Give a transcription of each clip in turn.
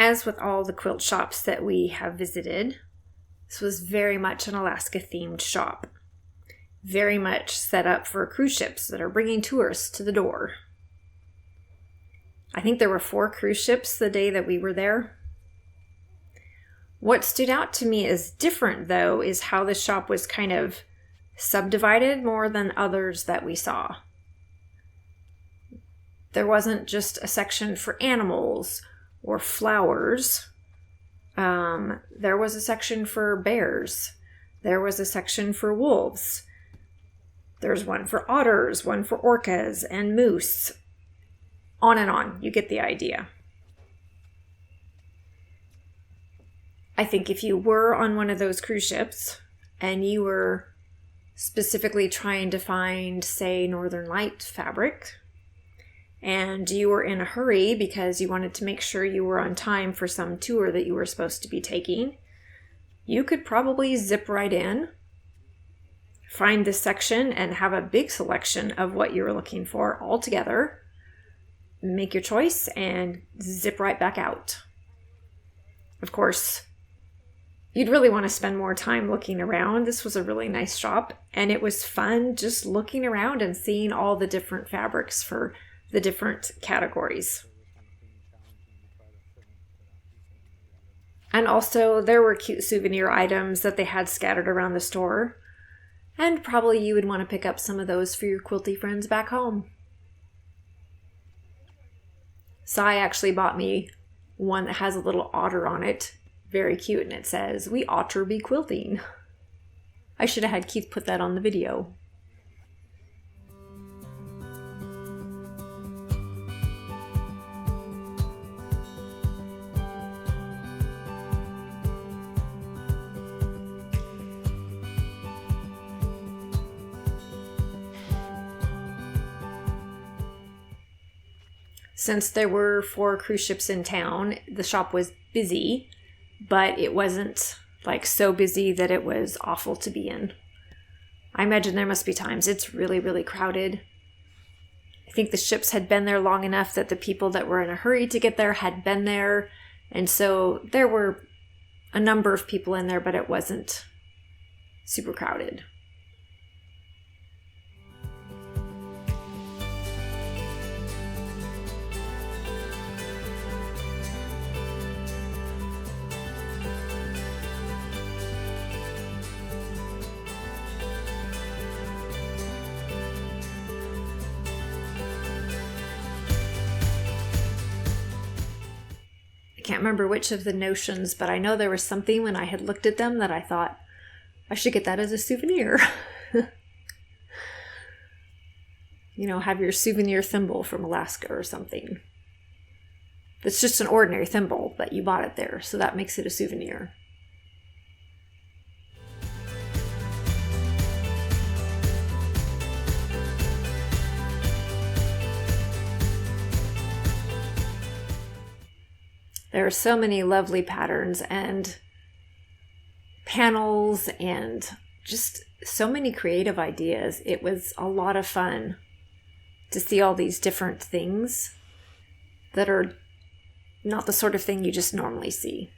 As with all the quilt shops that we have visited, this was very much an Alaska themed shop. Very much set up for cruise ships that are bringing tourists to the door. I think there were 4 cruise ships the day that we were there. What stood out to me as different, though, is how the shop was kind of subdivided more than others that we saw. There wasn't just a section for animals or flowers. There was a section for bears. There was a section for wolves. There's one for otters, one for orcas and moose. On and on. You get the idea. I think if you were on one of those cruise ships and you were specifically trying to find, say, Northern Light fabric, and you were in a hurry because you wanted to make sure you were on time for some tour that you were supposed to be taking, you could probably zip right in, find this section, and have a big selection of what you were looking for all together, make your choice, and zip right back out. Of course, you'd really want to spend more time looking around. This was a really nice shop, and it was fun just looking around and seeing all the different fabrics for the different categories. And also, there were cute souvenir items that they had scattered around the store, and probably you would want to pick up some of those for your quilty friends back home. Sai actually bought me one that has a little otter on it. Very cute, and it says, "We otter be quilting." I should have had Keith put that on the video. Since there were 4 cruise ships in town, the shop was busy, but it wasn't like so busy that it was awful to be in. I imagine there must be times it's really, really crowded. I think the ships had been there long enough that the people that were in a hurry to get there had been there. And so there were a number of people in there, but it wasn't super crowded. I can't remember which of the notions, but I know there was something when I had looked at them that I thought, I should get that as a souvenir. You know, have your souvenir thimble from Alaska or something. It's just an ordinary thimble, but you bought it there, so that makes it a souvenir. There are so many lovely patterns and panels and just so many creative ideas. It was a lot of fun to see all these different things that are not the sort of thing you just normally see.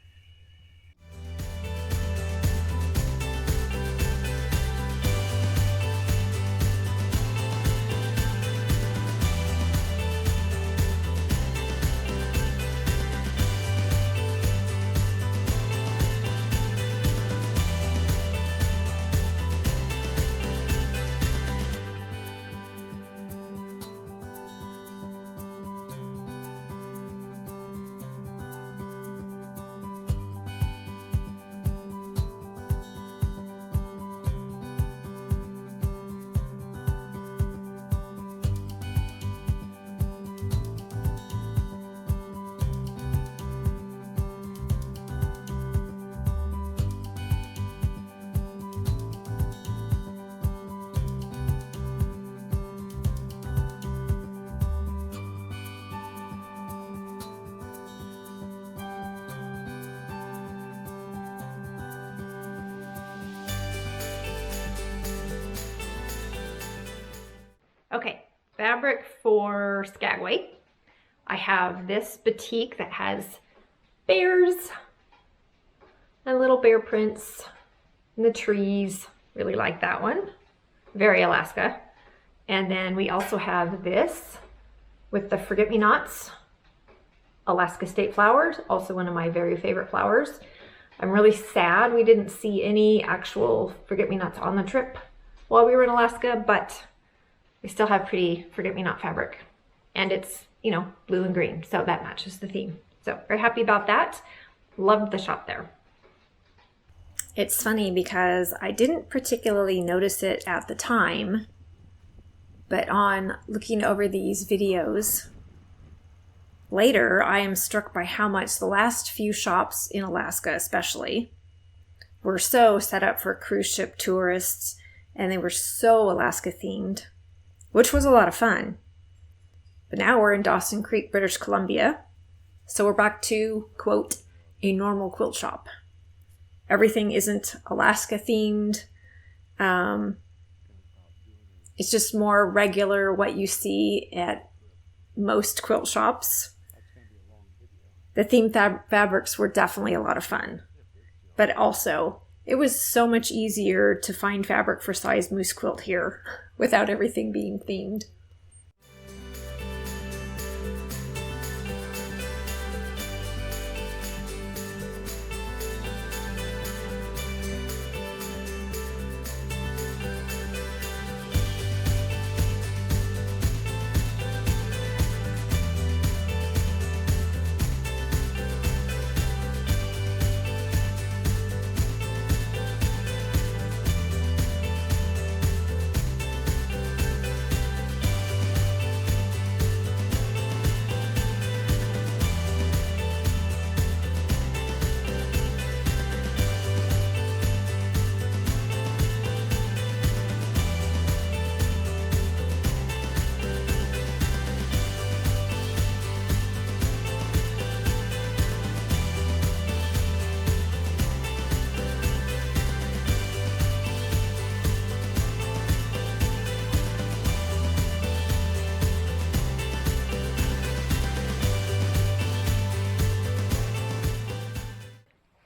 Okay, fabric for Skagway. I have this batik that has bears and little bear prints and the trees. Really like that one. Very Alaska. And then we also have this with the forget-me-nots, Alaska state flowers, also one of my very favorite flowers. I'm really sad we didn't see any actual forget-me-nots on the trip while we were in Alaska, but we still have pretty forget-me-not fabric. And it's, you know, blue and green, so that matches the theme. So very happy about that. Loved the shop there. It's funny because I didn't particularly notice it at the time, but on looking over these videos later, I am struck by how much the last few shops in Alaska especially were so set up for cruise ship tourists, and they were so Alaska themed, which was a lot of fun. But now we're in Dawson Creek, British Columbia, so we're back to, quote, a normal quilt shop. Everything isn't Alaska themed. It's just more regular what you see at most quilt shops. The theme fabrics were definitely a lot of fun, but also it was so much easier to find fabric for size moose quilt here without everything being themed.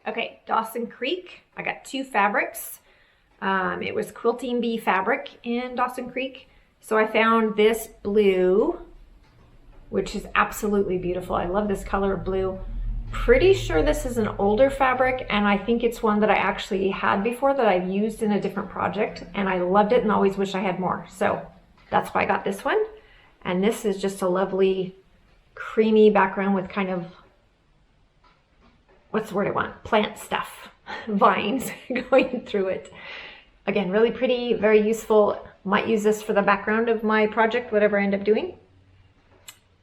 Okay, Dawson Creek. I got two fabrics. It was Quilting B fabric in Dawson Creek. So I found this blue, which is absolutely beautiful. I love this color of blue. Pretty sure this is an older fabric, and I think it's one that I actually had before that I've used in a different project, and I loved it and always wish I had more. So that's why I got this one. And this is just a lovely creamy background with kind of, what's the word I want? Plant stuff, vines going through it. Again, really pretty, very useful. Might use this for the background of my project, whatever I end up doing.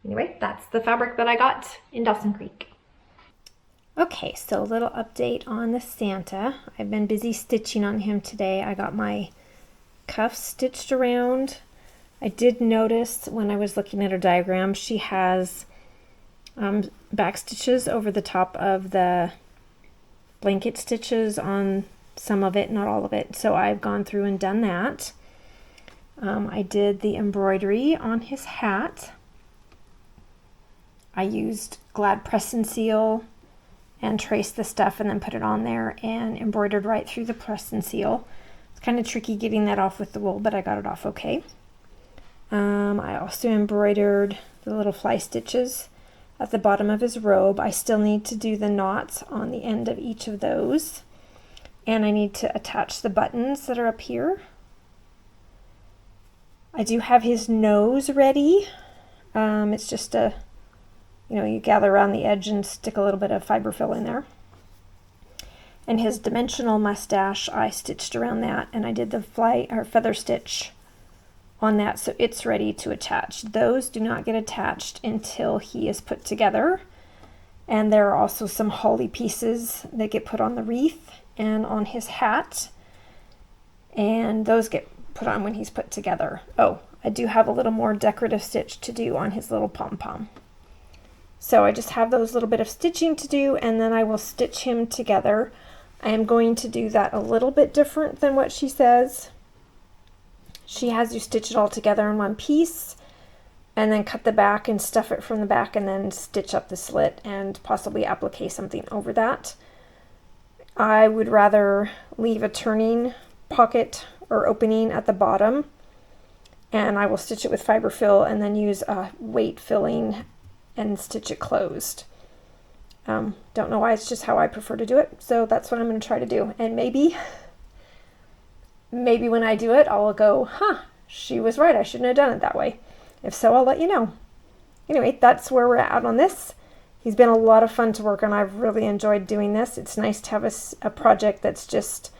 Anyway, that's the fabric that I got in Dawson Creek. Okay, so a little update on the Santa. I've been busy stitching on him today. I got my cuffs stitched around. I did notice when I was looking at her diagram, she has back stitches over the top of the blanket stitches on some of it, not all of it. So I've gone through and done that. I did the embroidery on his hat. I used glad press and seal and traced the stuff and then put it on there and embroidered right through the press and seal. It's kind of tricky getting that off with the wool, but I got it off okay. I also embroidered the little fly stitches at the bottom of his robe. I still need to do the knots on the end of each of those. And I need to attach the buttons that are up here. I do have his nose ready. It's just you gather around the edge and stick a little bit of fiber fill in there. And his dimensional mustache, I stitched around that, and I did the feather stitch on that, so it's ready to attach. Those do not get attached until he is put together. And there are also some holly pieces that get put on the wreath and on his hat, and those get put on when he's put together. Oh, I do have a little more decorative stitch to do on his little pom-pom. So I just have those little bit of stitching to do, and then I will stitch him together. I am going to do that a little bit different than what she says. She has you stitch it all together in one piece. and then cut the back and stuff it from the back and then stitch up the slit and possibly applique something over that. I would rather leave a turning pocket or opening at the bottom, and I will stitch it with fiber fill and then use a weight filling and stitch it closed. Don't know why, it's just how I prefer to do it, so that's what I'm going to try to do. And maybe when I do it, I'll go, she was right, I shouldn't have done it that way. If so, I'll let you know. Anyway, that's where we're at on this. He's been a lot of fun to work on. I've really enjoyed doing this. It's nice to have a project that's just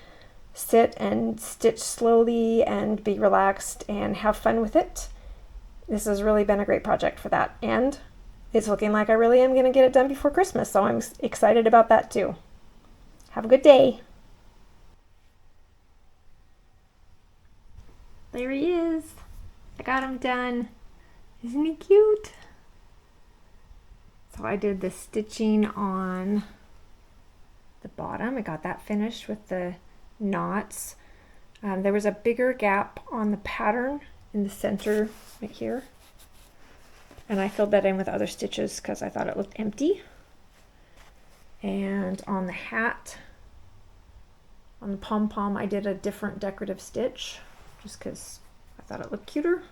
sit and stitch slowly and be relaxed and have fun with it. This has really been a great project for that. And it's looking like I really am going to get it done before Christmas, so I'm excited about that too. Have a good day. There he is. I got him done. Isn't he cute? So I did the stitching on the bottom. I got that finished with the knots. There was a bigger gap on the pattern in the center right here. And I filled that in with other stitches because I thought it looked empty. And on the hat, on the pom-pom, I did a different decorative stitch just because I thought it looked cuter.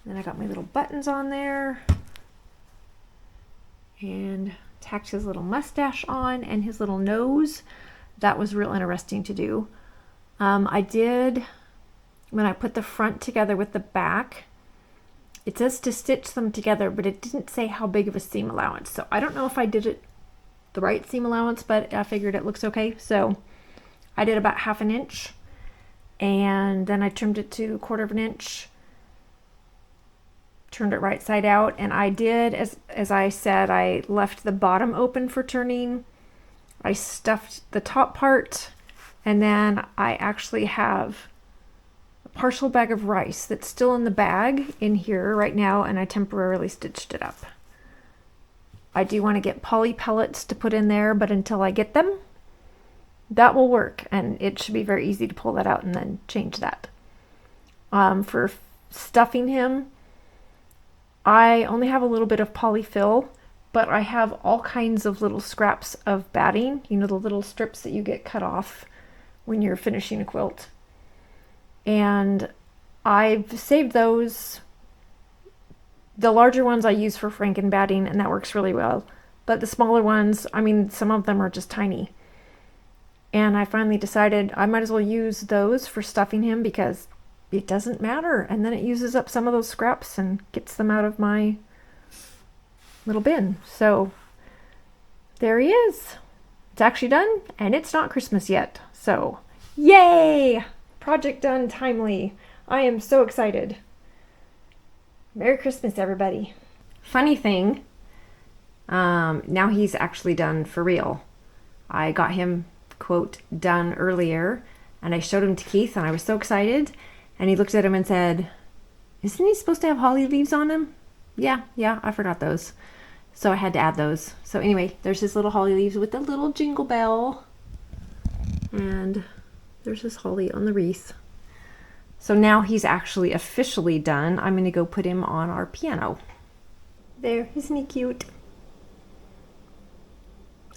Then I got my little buttons on there and tacked his little mustache on and his little nose. That was real interesting to do. I did, when I put the front together with the back, it says to stitch them together, but it didn't say how big of a seam allowance. So I don't know if I did it the right seam allowance, but I figured it looks okay. So I did about 1/2 inch, and then I trimmed it to 1/4 inch, turned it right side out, and I did, as I said, I left the bottom open for turning. I stuffed the top part, and then I actually have a partial bag of rice that's still in the bag in here right now, and I temporarily stitched it up. I do want to get poly pellets to put in there, but until I get them, that will work, and it should be very easy to pull that out and then change that. For stuffing him, I only have a little bit of polyfill, but I have all kinds of little scraps of batting, you know, the little strips that you get cut off when you're finishing a quilt. And I've saved those. The larger ones I use for franken batting, and that works really well. But the smaller ones, I mean, some of them are just tiny. And I finally decided I might as well use those for stuffing him because it doesn't matter. And then it uses up some of those scraps and gets them out of my little bin. So there he is. It's actually done, and it's not Christmas yet. So yay! Project done timely. I am so excited. Merry Christmas, everybody. Funny thing, now he's actually done for real. I got him, quote, done earlier, and I showed him to Keith, and I was so excited. And he looked at him and said, "Isn't he supposed to have holly leaves on him?" Yeah, I forgot those. So I had to add those. So anyway, there's his little holly leaves with the little jingle bell. And there's his holly on the wreath. So now he's actually officially done. I'm going to go put him on our piano. There, isn't he cute?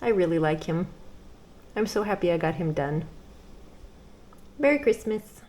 I really like him. I'm so happy I got him done. Merry Christmas.